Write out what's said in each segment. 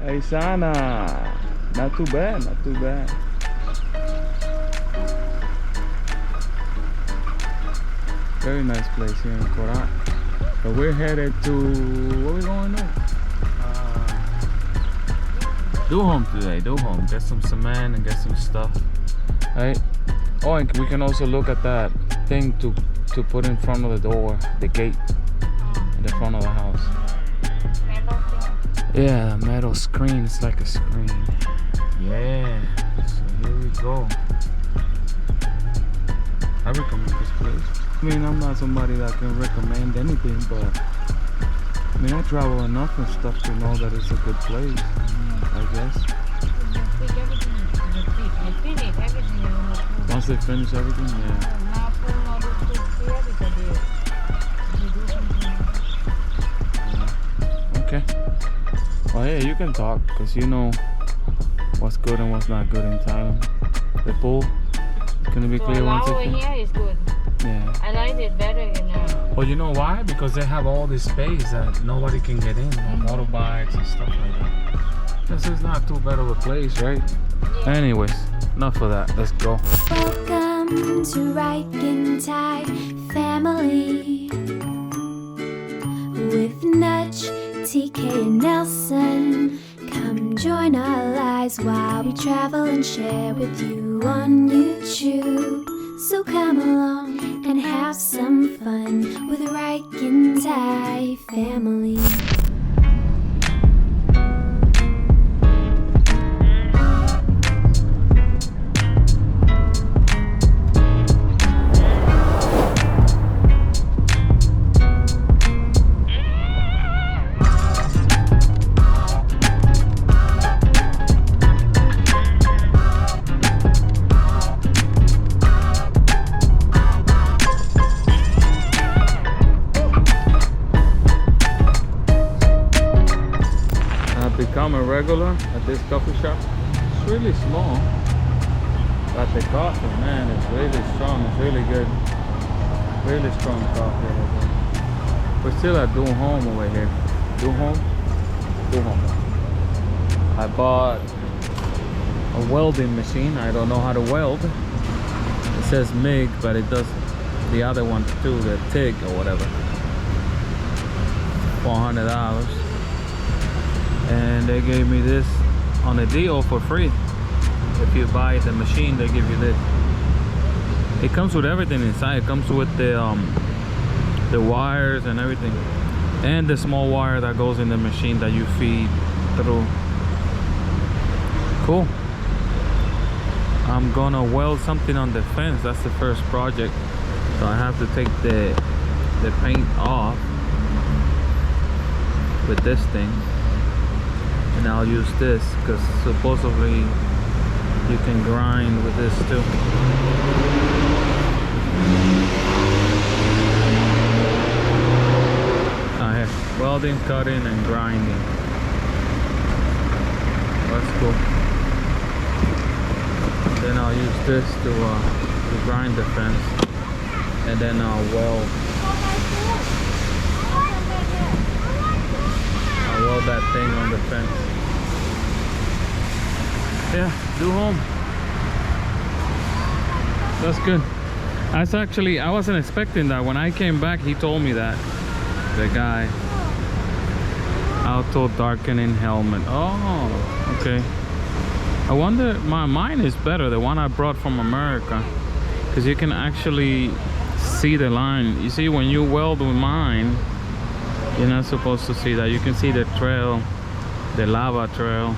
Hey, Sana. Not too bad, not too bad. Very nice place here in Korat. But we're headed to, where we going now? DoHome today, DoHome. Get some cement and get some stuff. Right? Oh, and we can also look at that thing to put in front of the door, the gate in the front of the house. Yeah, a metal screen. It's like a screen. Yeah. So here we go. I recommend this place. I mean, I'm not somebody that can recommend anything, but I mean, I travel enough and stuff to know that it's a good place. I guess. Once they finish everything, yeah. Okay. Well, yeah, you can talk because you know what's good and what's not good in Thailand. The pool is gonna be clear once over here is good. Yeah. I like it better in Well, you know why? Because they have all this space that nobody can get in, no motorbikes and stuff like that. This is not too bad of a place, right? Yeah. Anyways, enough of that. Let's go. Welcome to Rican Thai family with Nudge, TK and Nelson. Come join our lives while we travel and share with you on YouTube. So come along and have some fun with Rican Thai family. Become a regular at this coffee shop. It's really small, but the coffee, man, is really strong. It's really good, really strong coffee. We're still at DoHome over here. DoHome. I bought a welding machine. I don't know how to weld. It says MIG, but it does the other one too, the TIG or whatever. $400. And they gave me this on a deal for free. If you buy the machine, they give you this. It comes with everything inside. It comes with the wires and everything, and the small wire that goes in the machine that you feed through. Cool. I'm gonna weld something on the fence. That's the first project, so I have to take the paint off with this thing. And I'll use this because supposedly you can grind with this too. Here, welding, cutting, and grinding. That's cool. Then I'll use this to grind the fence, and then I'll weld. Weld that thing on the fence. Yeah, DoHome. That's good. I wasn't expecting that. When I came back, he told me that. The guy. Auto-darkening helmet. Oh, okay. I wonder, mine is better, the one I brought from America. Because you can actually see the line. You see, when you weld with mine, you're not supposed to see that. You can see the trail, the lava trail.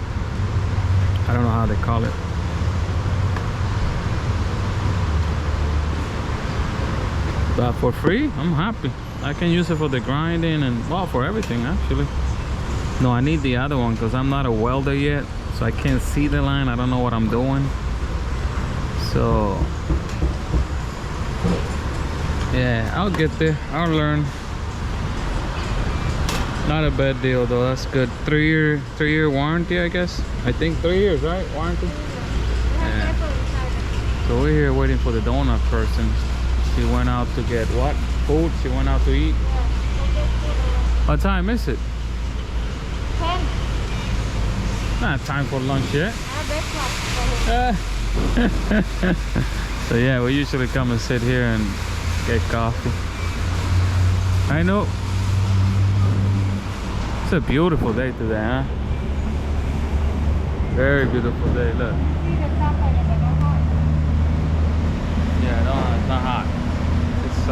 I don't know how they call it. But for free, I'm happy. I can use it for the grinding and, well, for everything actually. No, I need the other one because I'm not a welder yet, so I can't see the line. I don't know what I'm doing. So, yeah, I'll get there. I'll learn. Not a bad deal though. That's good. 3-year warranty, I guess. I think 3 years, right? Warranty. Yeah. So we're here waiting for the donut person. She went out to get what? Food? She went out to eat. What time is it? 10. Not time for lunch yet. Ah, So yeah, we usually come and sit here and get coffee. I know. It's a beautiful day today, huh? Very beautiful day, look. Yeah, no, it's not hot. It's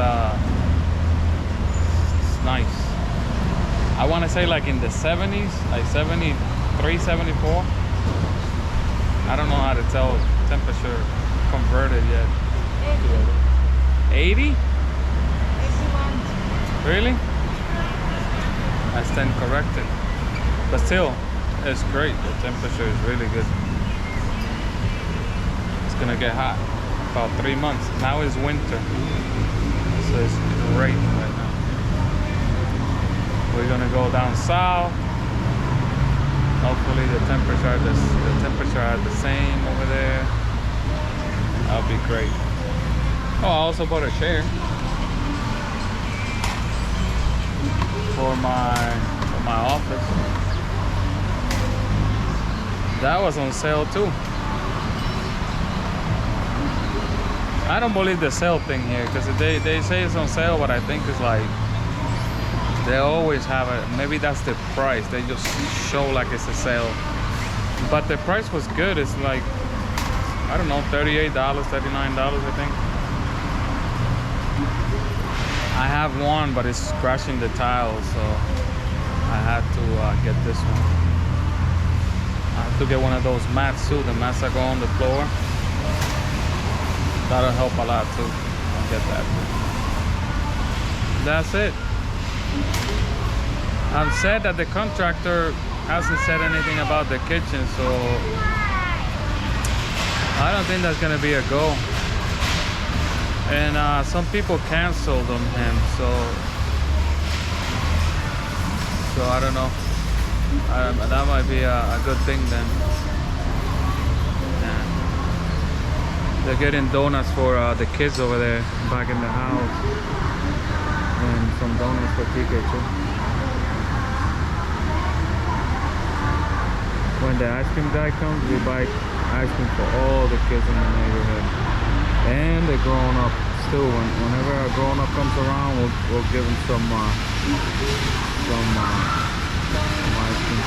nice. I want to say like in the 70s, like 73, 74. I don't know how to tell temperature converted yet. 80? 81. Really? I stand corrected. But still, it's great. The temperature is really good. It's gonna get hot about 3 months. Now is winter, so it's great right now. We're gonna go down south. Hopefully the temperature are the same over there. That'll be great. Oh, I also bought a chair for my office. That was on sale too. I don't believe the sale thing here because they say it's on sale, but I think it's like they always have it. Maybe that's the price. They just show like it's a sale, but the price was good. It's like, I don't know, $38, $39, I think. I have one, but it's scratching the tiles, so I had to get this one. I have to get one of those mats too, the mats that go on the floor. That'll help a lot too. I'll get that too. That's it. I've said that the contractor hasn't said anything about the kitchen, so I don't think that's gonna be a go. And some people canceled on him, so I don't know. That might be a good thing then. Yeah. They're getting donuts for the kids over there back in the house, and some donuts for TK too. When the ice cream guy comes, we buy ice cream for all the kids in the neighborhood. And they're growing up still. Whenever a grown up comes around, we'll give them some ice cream.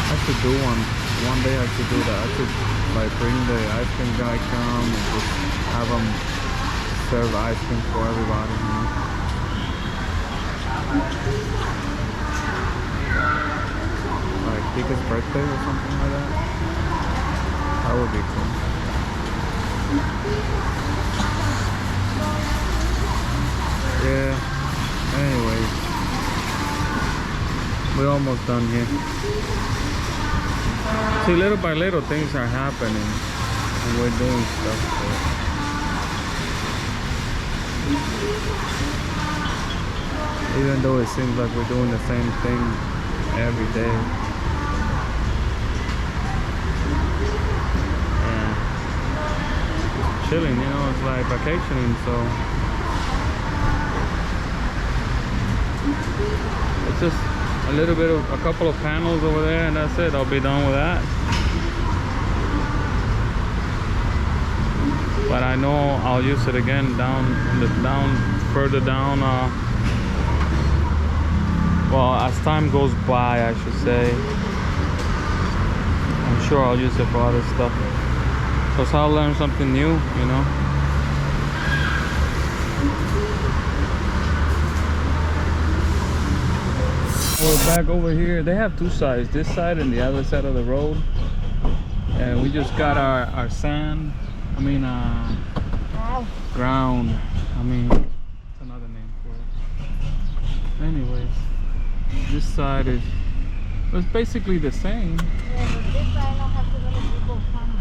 I should do one day. I should do that. I should like bring the ice cream guy come and just have him serve ice cream for everybody. You know? Like Tika's birthday or something like that. That would be cool. Yeah. Anyways, we're almost done here. See, little by little things are happening, and we're doing stuff. So. Even though it seems like we're doing the same thing every day. Chilling, you know, it's like vacationing, so it's just a little bit of a couple of panels over there, and that's it. I'll be done with that. But I know I'll use it again further down. Well, as time goes by, I should say. I'm sure I'll use it for other stuff. Because I'll learn something new, you know. We're back over here. They have two sides, this side and the other side of the road. And we just got our sand. I mean, ground. I mean, that's another name for it. Anyways, this side is, it's basically the same. Yeah, but this side don't have to really people come.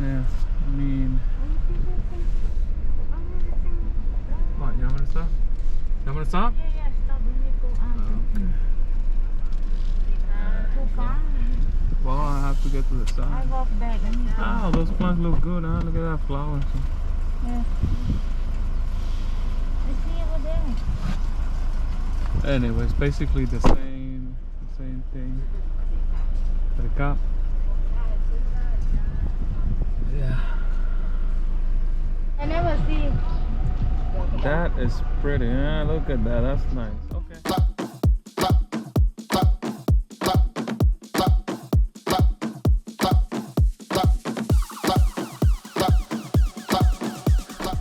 Yeah, I mean, what, you want me to stop? You want me to stop? Yeah, stop. Too far. Well, I have to get to the I side. walk back. Oh, those plants look good, huh? Look at that flower. Yeah. I see over there. Anyway, it's basically the same thing. For the cup. Yeah. I never see. That is pretty. Yeah, look at that. That's nice. Okay.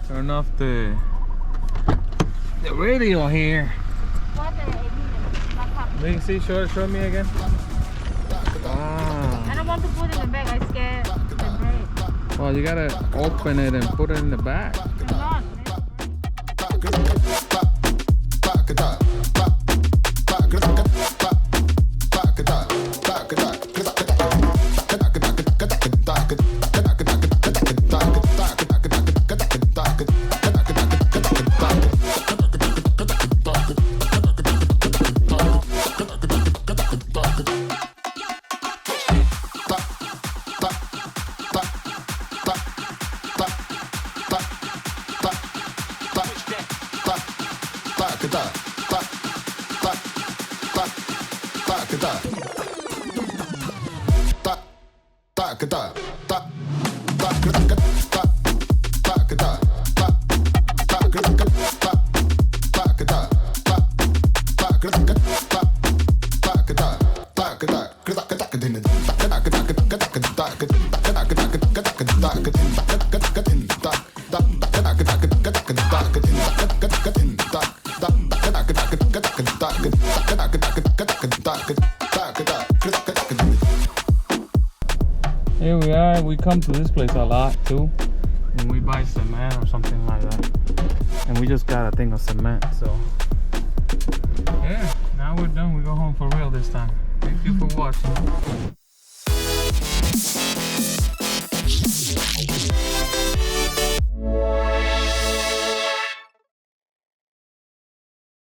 Turn off the radio here. What the See, show me again. Ah. I don't want to put it in the bag. I'm scared the break. Well, you gotta open it and put it in the bag. I'm not. Here we are. We come to this place a lot too when we buy cement or something like that, and we just got a thing of cement. So yeah, now we're done. We go home for real this time. Thank you for watching.